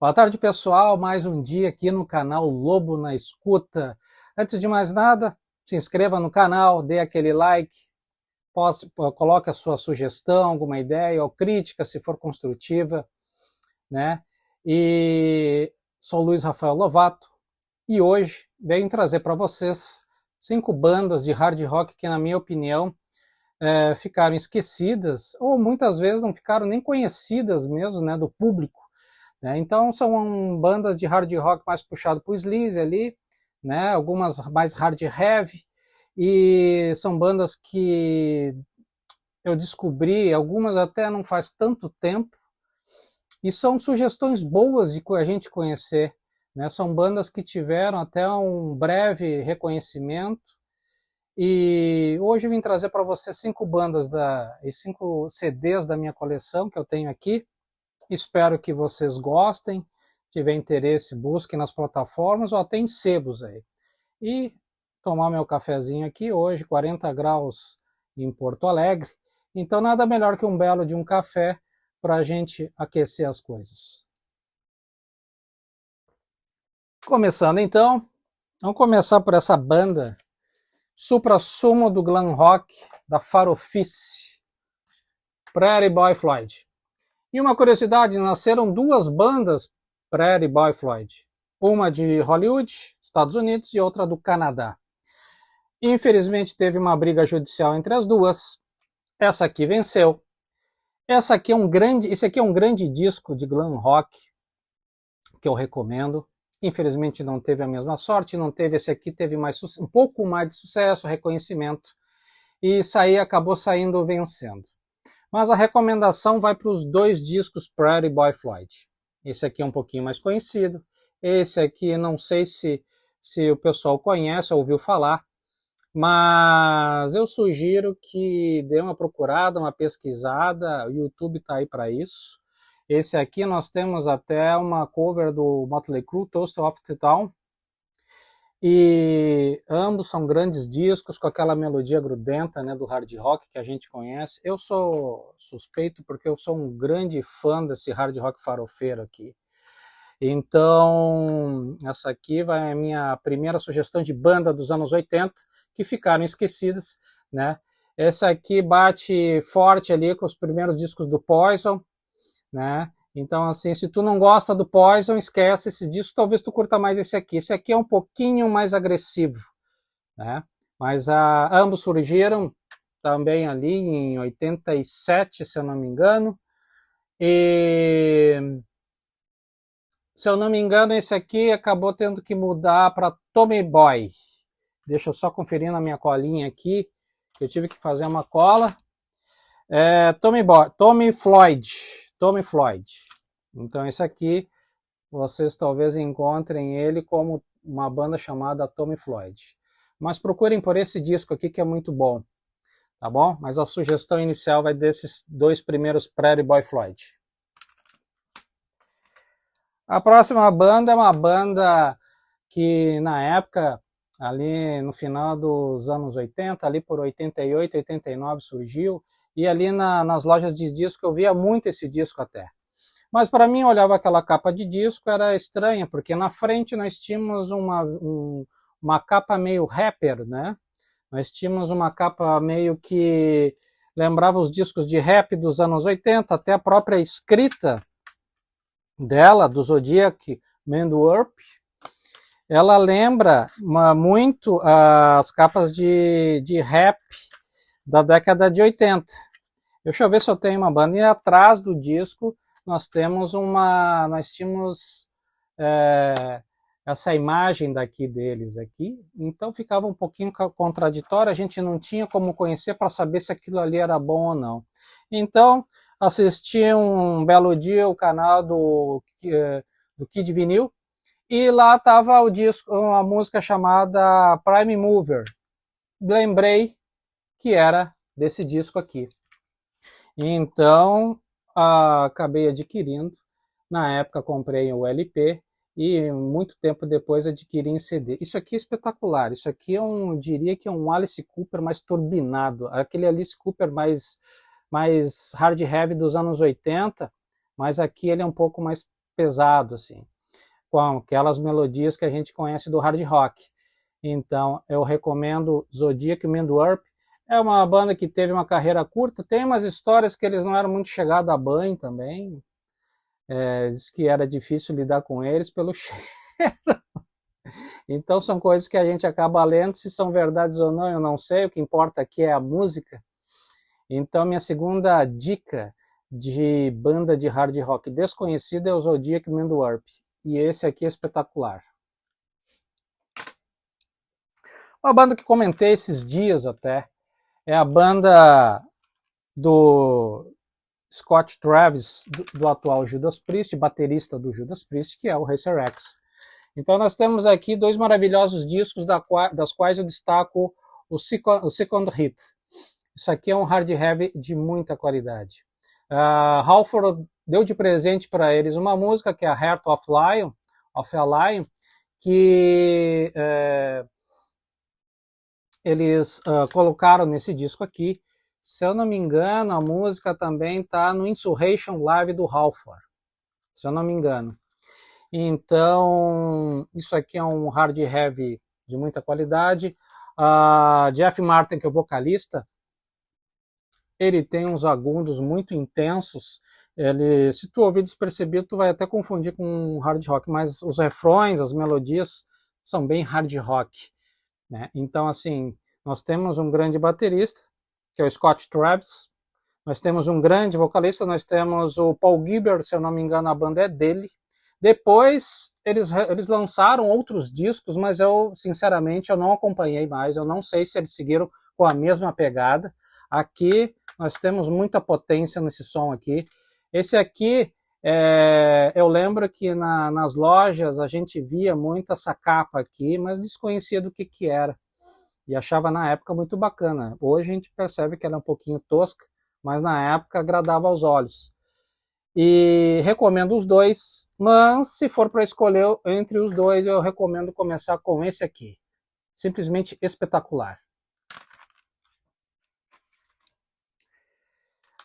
Boa tarde, pessoal. Mais um dia aqui no canal Lobo na Escuta. Antes de mais nada, se inscreva no canal, dê aquele like, coloque a sua sugestão, alguma ideia ou crítica, se for construtiva, né? E sou Luiz Rafael Lovato e hoje venho trazer para vocês 5 bandas de hard rock que, na minha opinião, ficaram esquecidas ou muitas vezes não ficaram nem conhecidas mesmo, né, do público. Então são bandas de hard rock mais puxado para o sleaze ali, né? Algumas mais hard heavy, e são bandas que eu descobri, algumas até não faz tanto tempo, e são sugestões boas de a gente conhecer, né? São bandas que tiveram até um breve reconhecimento, e hoje eu vim trazer para você 5 bandas e 5 CDs da minha coleção que eu tenho aqui. Espero que vocês gostem, tiver interesse, busquem nas plataformas ou até em sebos aí. E tomar meu cafezinho aqui hoje, 40 graus em Porto Alegre. Então nada melhor que um belo de um café para a gente aquecer as coisas. Começando então, vamos começar por essa banda, suprassumo do glam rock, da farofice, Pretty Boy Floyd. E uma curiosidade, nasceram 2 bandas Pretty Boy Floyd. Uma de Hollywood, Estados Unidos, e outra do Canadá. Infelizmente teve uma briga judicial entre as duas. Essa aqui venceu. Esse aqui é um grande disco de glam rock que eu recomendo. Infelizmente não teve a mesma sorte, não teve. Esse aqui teve um pouco mais de sucesso, reconhecimento, e acabou saindo vencendo. Mas a recomendação vai para os 2 discos Pretty Boy Floyd. Esse aqui é um pouquinho mais conhecido. Esse aqui não sei se o pessoal conhece ou ouviu falar, mas eu sugiro que dê uma procurada, uma pesquisada. O YouTube está aí para isso. Esse aqui nós temos até uma cover do Motley Crue, Toast of the Town. E ambos são grandes discos com aquela melodia grudenta, né, do hard rock que a gente conhece. Eu sou suspeito porque eu sou um grande fã desse hard rock farofeiro aqui. Então, essa aqui vai a minha primeira sugestão de banda dos anos 80 que ficaram esquecidas, né? Essa aqui bate forte ali com os primeiros discos do Poison, né? Então, assim, se tu não gosta do Poison, esquece esse disco, talvez tu curta mais esse aqui. Esse aqui é um pouquinho mais agressivo, né? Mas ambos surgiram também ali em 87, se eu não me engano. E, se eu não me engano, esse aqui acabou tendo que mudar para Tommy Boy. Deixa eu só conferir na minha colinha aqui. Eu tive que fazer uma cola. Tommy Floyd. Então esse aqui, vocês talvez encontrem ele como uma banda chamada Tommy Floyd. Mas procurem por esse disco aqui que é muito bom, tá bom? Mas a sugestão inicial vai desses 2 primeiros Pretty Boy Floyd. A próxima banda é uma banda que na época, ali no final dos anos 80, ali por 88, 89 surgiu, e ali nas lojas de disco eu via muito esse disco até. Mas para mim, olhava aquela capa de disco, era estranha, porque na frente nós tínhamos uma capa meio rapper, né? Nós tínhamos uma capa meio que lembrava os discos de rap dos anos 80, até a própria escrita dela, do Zodiac Man do Warp, ela lembra muito as capas de rap da década de 80. Deixa eu ver se eu tenho uma banda. E atrás do disco nós tínhamos essa imagem deles aqui, então ficava um pouquinho contraditório, a gente não tinha como conhecer para saber se aquilo ali era bom ou não. Então, assisti um belo dia o canal do Kid Vinil, e lá estava o disco, uma música chamada Prime Mover. Lembrei que era desse disco aqui. Então, acabei adquirindo. Na época comprei o LP e muito tempo depois adquiri em CD. Isso aqui é espetacular. Isso aqui diria que é um Alice Cooper mais turbinado. Aquele Alice Cooper mais hard heavy dos anos 80, mas aqui ele é um pouco mais pesado, assim, com aquelas melodias que a gente conhece do hard rock. Então, eu recomendo Zodiac e Manwarp. É uma banda que teve uma carreira curta, tem umas histórias que eles não eram muito chegados a banho também. Diz que era difícil lidar com eles pelo cheiro. Então, são coisas que a gente acaba lendo, se são verdades ou não, eu não sei. O que importa aqui é a música. Então, minha segunda dica de banda de hard rock desconhecida é o Zodiac Manwarp. E esse aqui é espetacular. Uma banda que comentei esses dias até é a banda do Scott Travis, do atual Judas Priest, baterista do Judas Priest, que é o Racer X. Então nós temos aqui dois maravilhosos discos das quais eu destaco o Second Hit. Isso aqui é um hard heavy de muita qualidade. Halford deu de presente para eles uma música que é a Heart of a Lion, que eles colocaram nesse disco aqui. Se eu não me engano, a música também está no Insurrection Live do Halford, se eu não me engano. Então, isso aqui é um hard heavy de muita qualidade. Jeff Martin, que é o vocalista, ele tem uns agudos muito intensos. Se tu ouvir despercebido, tu vai até confundir com hard rock, mas os refrões, as melodias são bem hard rock, né? Então, assim, nós temos um grande baterista, que é o Scott Travis. Nós temos um grande vocalista, nós temos o Paul Gilbert, se eu não me engano, a banda é dele. Depois, eles lançaram outros discos, mas eu, sinceramente, eu não acompanhei mais. Eu não sei se eles seguiram com a mesma pegada. Aqui, nós temos muita potência nesse som aqui. Esse aqui, eu lembro que nas lojas a gente via muito essa capa aqui, mas desconhecia do que era. E achava na época muito bacana. Hoje a gente percebe que ela é um pouquinho tosca, mas na época agradava aos olhos. E recomendo os dois, mas se for para escolher entre os dois, eu recomendo começar com esse aqui. Simplesmente espetacular.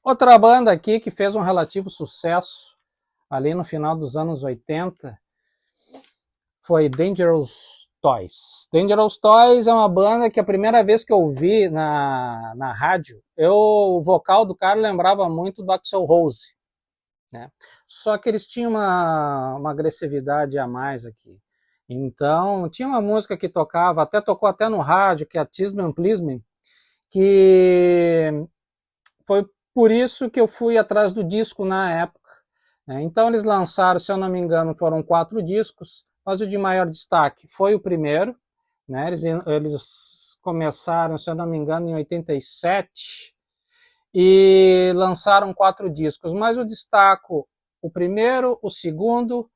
Outra banda aqui que fez um relativo sucesso ali no final dos anos 80 foi Dangerous Toys. Dangerous Toys é uma banda que a primeira vez que eu vi na rádio, o vocal do cara lembrava muito do Axl Rose, né? Só que eles tinham uma agressividade a mais aqui. Então, tinha uma música que tocou até no rádio, que é a Tease Me Please Me, que foi por isso que eu fui atrás do disco na época, né? Então eles lançaram, se eu não me engano, foram 4 discos, mas o de maior destaque foi o primeiro, né? Eles começaram, se eu não me engano, em 87 e lançaram 4 discos, mas eu destaco o primeiro, o segundo,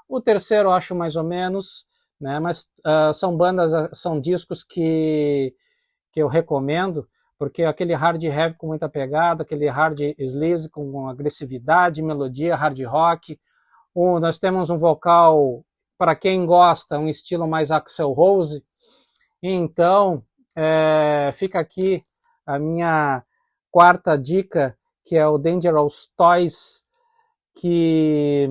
o terceiro eu acho mais ou menos, né? Mas são discos que eu recomendo, porque aquele hard heavy com muita pegada, aquele hard sleaze com agressividade, melodia, hard rock. Nós temos um vocal, para quem gosta, um estilo mais Axl Rose. Então, fica aqui a minha quarta dica, que é o Dangerous Toys, que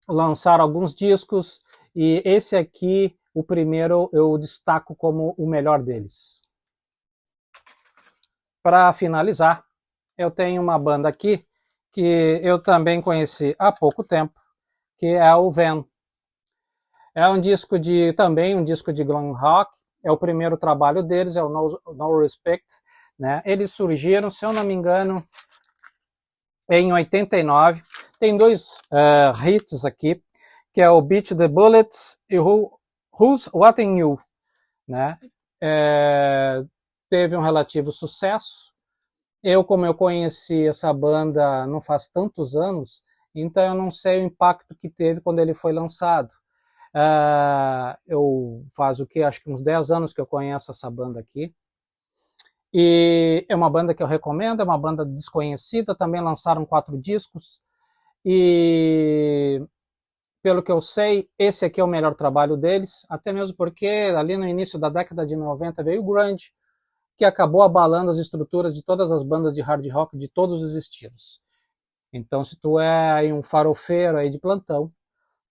lançaram alguns discos, e esse aqui, o primeiro, eu destaco como o melhor deles. Para finalizar, eu tenho uma banda aqui que eu também conheci há pouco tempo, que é o Van. É também um disco de glam rock, é o primeiro trabalho deles, é o No Respect, né? Eles surgiram, se eu não me engano, em 89. Tem 2 hits aqui, que é o Beat the Bullets e Who's Watching You, né? Teve um relativo sucesso. Como eu conheci essa banda não faz tantos anos, então eu não sei o impacto que teve quando ele foi lançado. Acho que uns 10 anos que eu conheço essa banda aqui. E é uma banda que eu recomendo, é uma banda desconhecida, também lançaram 4 discos. E pelo que eu sei, esse aqui é o melhor trabalho deles, até mesmo porque ali no início da década de 90 veio o grunge, que acabou abalando as estruturas de todas as bandas de hard rock de todos os estilos. Então, se tu é aí um farofeiro aí de plantão,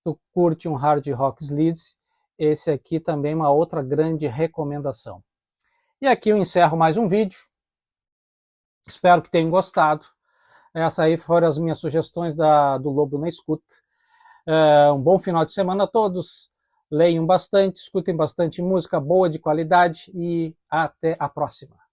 tu curte um hard rock sleaze, esse aqui também é uma outra grande recomendação. E aqui eu encerro mais um vídeo. Espero que tenham gostado. Essas aí foram as minhas sugestões do Lobo na Escuta. Um bom final de semana a todos. Leiam bastante, escutem bastante música boa, de qualidade e até a próxima.